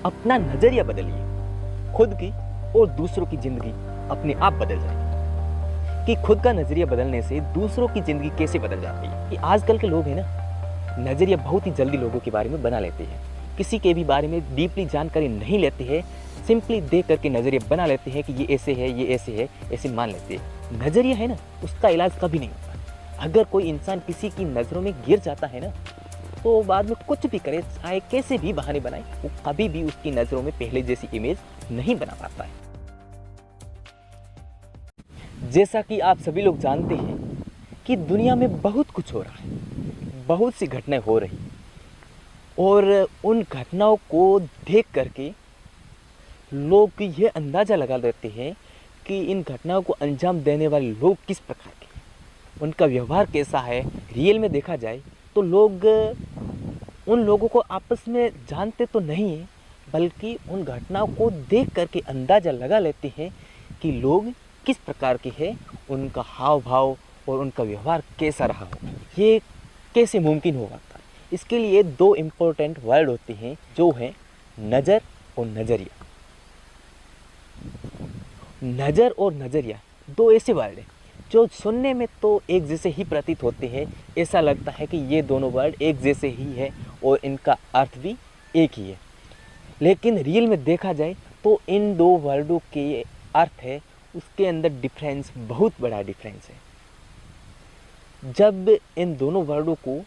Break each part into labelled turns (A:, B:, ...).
A: अपना नजरिया बदलिए, खुद की और दूसरों की जिंदगी अपने आप बदल जाएगी। कि खुद का नजरिया बदलने से दूसरों की जिंदगी कैसे बदल जाती है। कि आजकल के लोग हैं ना, नजरिया बहुत ही जल्दी लोगों के बारे में बना लेते हैं। किसी के भी बारे में डीपली जानकारी नहीं लेते हैं, सिंपली देख करके नजरिया बना लेते हैं कि ये ऐसे है, ये ऐसे है, ऐसे मान लेते हैं। नजरिया है ना, उसका इलाज कभी नहीं होता। अगर कोई इंसान किसी की नजरों में गिर जाता है ना, तो बाद में कुछ भी करे, चाहे कैसे भी बहाने बनाए, वो कभी भी उसकी नजरों में पहले जैसी इमेज नहीं बना पाता है। जैसा कि आप सभी लोग जानते हैं कि दुनिया में बहुत कुछ हो रहा है, बहुत सी घटनाएं हो रही, और उन घटनाओं को देख करके लोग ये अंदाज़ा लगा देते हैं कि इन घटनाओं को अंजाम देने वाले लोग किस प्रकार के हैं, उनका व्यवहार कैसा है। रियल में देखा जाए तो लोग उन लोगों को आपस में जानते तो नहीं हैं, बल्कि उन घटनाओं को देख करके अंदाज़ा लगा लेते हैं कि लोग किस प्रकार के हैं, उनका हाव भाव और उनका व्यवहार कैसा रहा हो। ये कैसे मुमकिन हो पाता है? इसके लिए दो इम्पोर्टेंट वर्ड होते हैं, जो हैं नज़र और नज़रिया। नज़र और नज़रिया दो ऐसे वर्ड हैं जो सुनने में तो एक जैसे ही प्रतीत होते हैं। ऐसा लगता है कि ये दोनों वर्ड एक जैसे ही है और इनका अर्थ भी एक ही है, लेकिन रियल में देखा जाए तो इन दो वर्डों के अर्थ है, उसके अंदर डिफरेंस, बहुत बड़ा डिफरेंस है। जब इन दोनों वर्डों को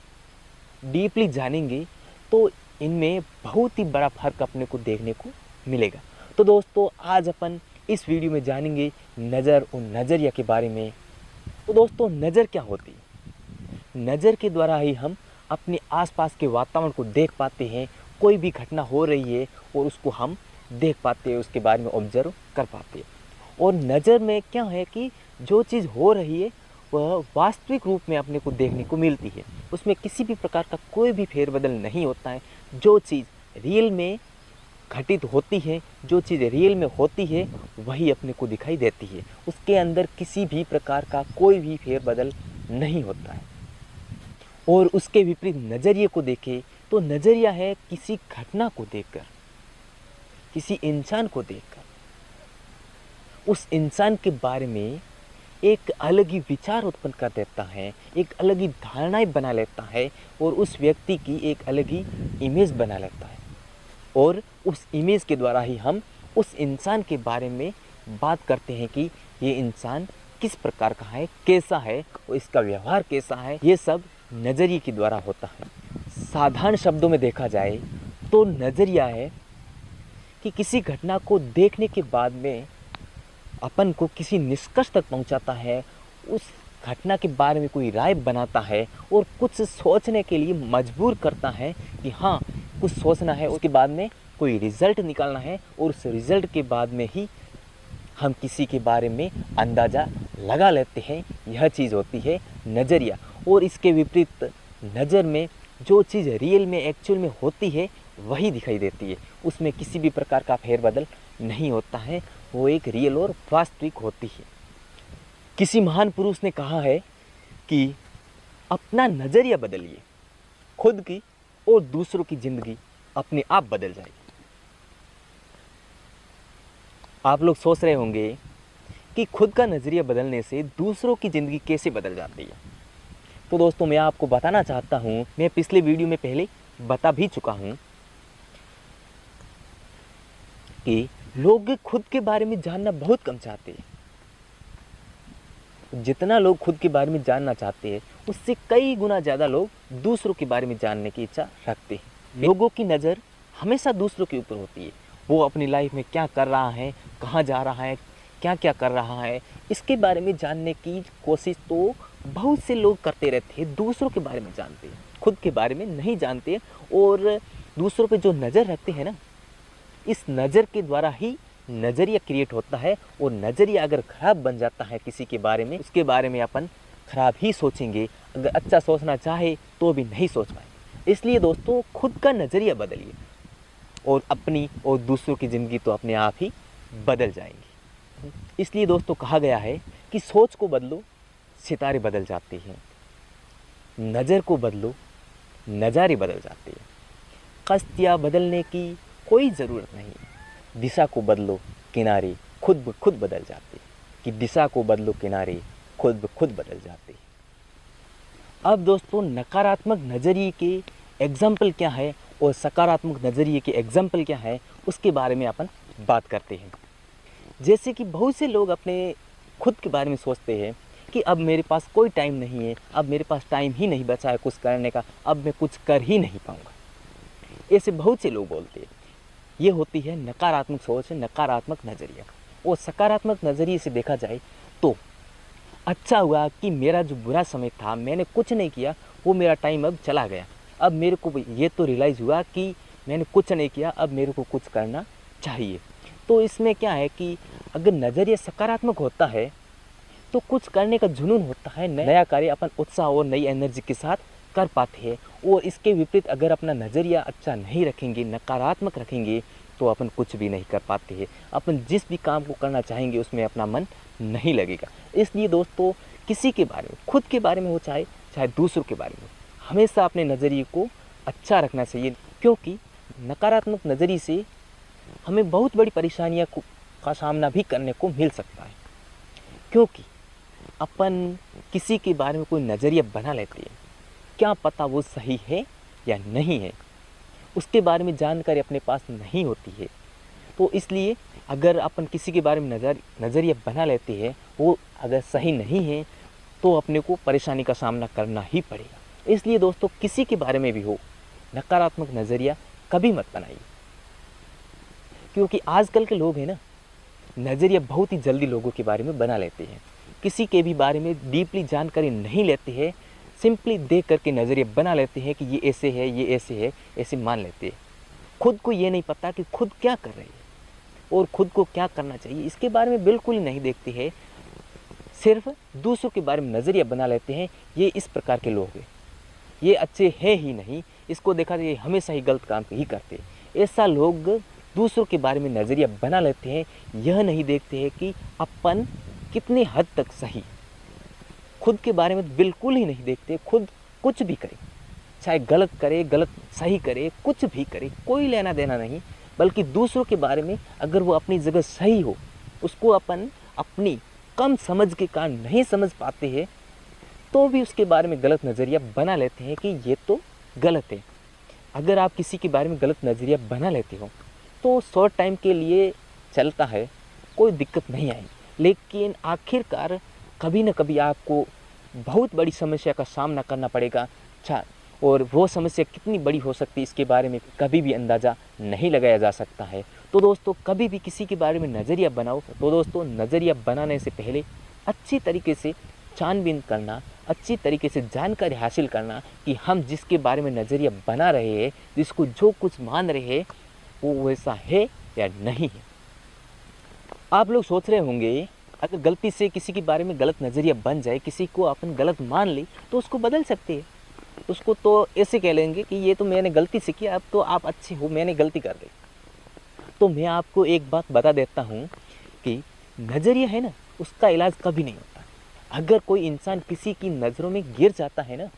A: डीपली जानेंगे तो इनमें बहुत ही बड़ा फर्क अपने को देखने को मिलेगा। तो दोस्तों, आज अपन इस वीडियो में जानेंगे नज़र और नज़रिया के बारे में। तो दोस्तों, नज़र क्या होती है? नज़र के द्वारा ही हम अपने आसपास के वातावरण को देख पाते हैं। कोई भी घटना हो रही है और उसको हम देख पाते हैं, उसके बारे में ऑब्जर्व कर पाते हैं। और नज़र में क्या है कि जो चीज़ हो रही है वह वास्तविक रूप में अपने को देखने को मिलती है, उसमें किसी भी प्रकार का कोई भी फेरबदल नहीं होता है। जो चीज़ रियल में घटित होती है, जो चीज़ रियल में होती है, वही अपने को दिखाई देती है। उसके अंदर किसी भी प्रकार का कोई भी फेरबदल नहीं होता है। और उसके विपरीत नज़रिए को देखें तो नज़रिया है किसी घटना को देखकर, किसी इंसान को देखकर उस इंसान के बारे में एक अलग ही विचार उत्पन्न कर देता है, एक अलग ही धारणाएं बना लेता है, और उस व्यक्ति की एक अलग ही इमेज बना लेता है। और उस इमेज के द्वारा ही हम उस इंसान के बारे में बात करते हैं कि ये इंसान किस प्रकार का है, कैसा है, और इसका व्यवहार कैसा है। ये सब नज़रिए के द्वारा होता है। साधारण शब्दों में देखा जाए तो नज़रिया है कि किसी घटना को देखने के बाद में अपन को किसी निष्कर्ष तक पहुंचाता है, उस घटना के बारे में कोई राय बनाता है और कुछ सोचने के लिए मजबूर करता है कि हाँ, कुछ सोचना है, उसके बाद में कोई रिज़ल्ट निकालना है, और उस रिज़ल्ट के बाद में ही हम किसी के बारे में अंदाज़ा लगा लेते हैं। यह चीज़ होती है नज़रिया। और इसके विपरीत नज़र में जो चीज़ रियल में एक्चुअल में होती है वही दिखाई देती है, उसमें किसी भी प्रकार का फेरबदल नहीं होता है, वो एक रियल और वास्तविक होती है। किसी महान पुरुष ने कहा है कि अपना नज़रिया बदलिए, खुद की और दूसरों की ज़िंदगी अपने आप बदल जाएगी। आप लोग सोच रहे होंगे कि खुद का नज़रिया बदलने से दूसरों की ज़िंदगी कैसे बदल जाती है। तो दोस्तों, मैं आपको बताना चाहता हूँ, मैं पिछले वीडियो में पहले बता भी चुका हूँ कि लोग खुद के बारे में जानना बहुत कम चाहते हैं। जितना लोग खुद के बारे में जानना चाहते हैं, उससे कई गुना ज़्यादा लोग दूसरों के बारे में जानने की इच्छा रखते हैं। लोगों की नज़र हमेशा दूसरों के ऊपर होती है। वो अपनी लाइफ में क्या कर रहा है, कहाँ जा रहा है, क्या क्या कर रहा है, इसके बारे में जानने की कोशिश तो बहुत से लोग करते रहते हैं। दूसरों के बारे में जानते हैं, खुद के बारे में नहीं जानते। और दूसरों पे जो नज़र रखते हैं ना, इस नज़र के द्वारा ही नज़रिया क्रिएट होता है। और नज़रिया अगर ख़राब बन जाता है किसी के बारे में, उसके बारे में अपन ख़राब ही सोचेंगे। अगर अच्छा सोचना चाहे तो भी नहीं सोच पाएंगे। इसलिए दोस्तों, खुद का नज़रिया बदलिए और अपनी और दूसरों की ज़िंदगी तो अपने आप ही बदल जाएंगी। इसलिए दोस्तों, कहा गया है कि सोच को बदलो, सितारे बदल जाते हैं। नज़र को बदलो, नज़ारे बदल जाते हैं। कश्तियाँ बदलने की कोई ज़रूरत नहीं है। दिशा को बदलो किनारे खुद ब खुद बदल जाते, कि दिशा को बदलो किनारे खुद ब खुद बदल जाते। अब दोस्तों नकारात्मक नज़रिए के एग्जाम्पल क्या है और सकारात्मक नज़रिए के एग्जाम्पल क्या है, उसके बारे में अपन बात करते हैं। जैसे कि बहुत से लोग अपने खुद के बारे में सोचते हैं कि अब मेरे पास कोई टाइम नहीं है, अब मेरे पास टाइम ही नहीं बचा है कुछ करने का, अब मैं कुछ कर ही नहीं पाऊँगा। ऐसे बहुत से लोग बोलते हैं। ये होती है नकारात्मक सोच, नकारात्मक नज़रिया। और सकारात्मक नज़रिए से देखा जाए तो अच्छा हुआ कि मेरा जो बुरा समय था, मैंने कुछ नहीं किया, वो मेरा टाइम अब चला गया। अब मेरे को ये तो रियलाइज़ हुआ कि मैंने कुछ नहीं किया, अब मेरे को कुछ करना चाहिए। तो इसमें क्या है कि अगर नज़रिया सकारात्मक होता है तो कुछ करने का जुनून होता है, नया कार्य अपन उत्साह और नई एनर्जी के साथ कर पाते हैं। और इसके विपरीत अगर अपना नज़रिया अच्छा नहीं रखेंगे, नकारात्मक रखेंगे, तो अपन कुछ भी नहीं कर पाते हैं। अपन जिस भी काम को करना चाहेंगे उसमें अपना मन नहीं लगेगा। इसलिए दोस्तों किसी के बारे में, खुद के बारे में हो चाहे दूसरों के बारे में, हमेशा अपने नज़रिए को अच्छा रखना चाहिए। क्योंकि नकारात्मक नज़रिए से हमें बहुत बड़ी परेशानियाँ का सामना भी करने को मिल सकता है। क्योंकि अपन किसी के बारे में कोई नज़रिया बना लेते हैं, क्या पता वो सही है या नहीं है, उसके बारे में जानकारी अपने पास नहीं होती है। तो इसलिए अगर अपन किसी के बारे में नज़रिया बना लेते हैं, वो अगर सही नहीं है तो अपने को परेशानी का सामना करना ही पड़ेगा। इसलिए दोस्तों किसी के बारे में भी हो, नकारात्मक नज़रिया कभी मत बनाइए। क्योंकि आजकल के लोग हैं ना, नज़रिया बहुत ही जल्दी लोगों के बारे में बना लेते हैं। किसी के भी बारे में डीपली जानकारी नहीं लेते हैं, सिंपली देख करके नज़रिया बना लेते हैं कि ये ऐसे है, ये ऐसे है, ऐसे मान लेते हैं। खुद को ये नहीं पता कि खुद क्या कर रहे हैं और खुद को क्या करना चाहिए, इसके बारे में बिल्कुल ही नहीं देखते हैं। सिर्फ दूसरों के बारे में नज़रिया बना लेते हैं। ये इस प्रकार के लोग हैं, ये अच्छे हैं ही नहीं, इसको देखा जाए हमेशा ही गलत काम ही करते हैं। ऐसा लोग दूसरों के बारे में नज़रिया बना लेते हैं, यह नहीं देखते हैं कि अपन कितने हद तक सही। खुद के बारे में बिल्कुल ही नहीं देखते। खुद कुछ भी करे, चाहे गलत करे, गलत सही करे, कुछ भी करे, कोई लेना देना नहीं। बल्कि दूसरों के बारे में अगर वो अपनी जगह सही हो, उसको अपन अपनी कम समझ के कारण नहीं समझ पाते हैं, तो भी उसके बारे में गलत नज़रिया बना लेते हैं कि ये तो गलत है। अगर आप किसी के बारे में गलत नज़रिया बना लेते हो तो शॉर्ट टाइम के लिए चलता है, कोई दिक्कत नहीं आएगी, लेकिन आखिरकार कभी न कभी आपको बहुत बड़ी समस्या का सामना करना पड़ेगा। अच्छा, और वो समस्या कितनी बड़ी हो सकती है इसके बारे में कभी भी अंदाज़ा नहीं लगाया जा सकता है। तो दोस्तों कभी भी किसी के बारे में नज़रिया बनाओ तो दोस्तों नज़रिया बनाने से पहले अच्छी तरीके से छानबीन करना, अच्छी तरीके से जानकारी हासिल करना कि हम जिसके बारे में नज़रिया बना रहे हैं, जिसको जो कुछ मान रहे हैं, वो वैसा है या नहीं है। आप लोग सोच रहे होंगे अगर गलती से किसी के बारे में गलत नज़रिया बन जाए, किसी को अपन गलत मान ली, तो उसको बदल सकते हैं। उसको तो ऐसे कह लेंगे कि ये तो मैंने गलती से किया, अब तो आप अच्छे हो, मैंने गलती कर दी। तो मैं आपको एक बात बता देता हूँ कि नज़रिया है ना, उसका इलाज कभी नहीं होता। अगर कोई इंसान किसी की नज़रों में गिर जाता है ना,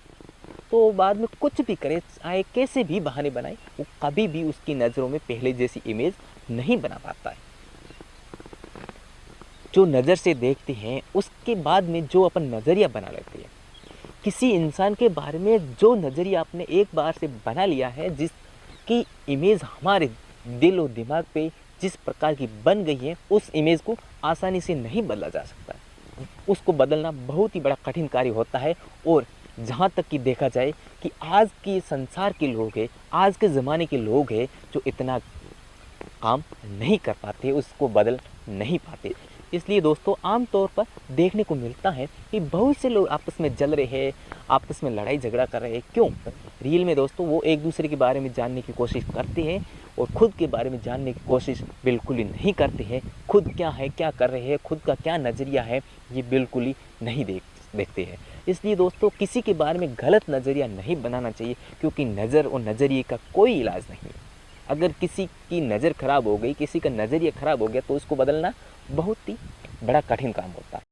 A: तो बाद में कुछ भी करे, चाहे कैसे भी बहाने बनाए, वो कभी भी उसकी नज़रों में पहले जैसी इमेज नहीं बना पाता है। जो नज़र से देखते हैं उसके बाद में जो अपन नज़रिया बना लेते हैं, किसी इंसान के बारे में जो नज़रिया आपने एक बार से बना लिया है, जिसकी इमेज हमारे दिल और दिमाग पे जिस प्रकार की बन गई है, उस इमेज को आसानी से नहीं बदला जा सकता है। उसको बदलना बहुत ही बड़ा कठिन कार्य होता है। और जहाँ तक कि देखा जाए कि आज के संसार के लोग हैं, आज के ज़माने के लोग हैं जो इतना काम नहीं कर पाते, उसको बदल नहीं पाते। इसलिए दोस्तों आम तौर पर देखने को मिलता है कि बहुत से लोग आपस में जल रहे हैं, आपस में लड़ाई झगड़ा कर रहे हैं। क्यों? रियल में दोस्तों वो एक दूसरे के बारे में जानने की कोशिश करते हैं और खुद के बारे में जानने की कोशिश बिल्कुल ही नहीं करते हैं। खुद क्या है, क्या कर रहे हैं, खुद का क्या नज़रिया है, ये बिल्कुल ही नहीं देखते हैं। इसलिए दोस्तों किसी के बारे में गलत नज़रिया नहीं बनाना चाहिए, क्योंकि नज़र और नज़रिए का कोई इलाज नहीं है। अगर किसी की नज़र ख़राब हो गई, किसी का नज़रिया ख़राब हो गया, तो उसको बदलना बहुत ही बड़ा कठिन काम होता है।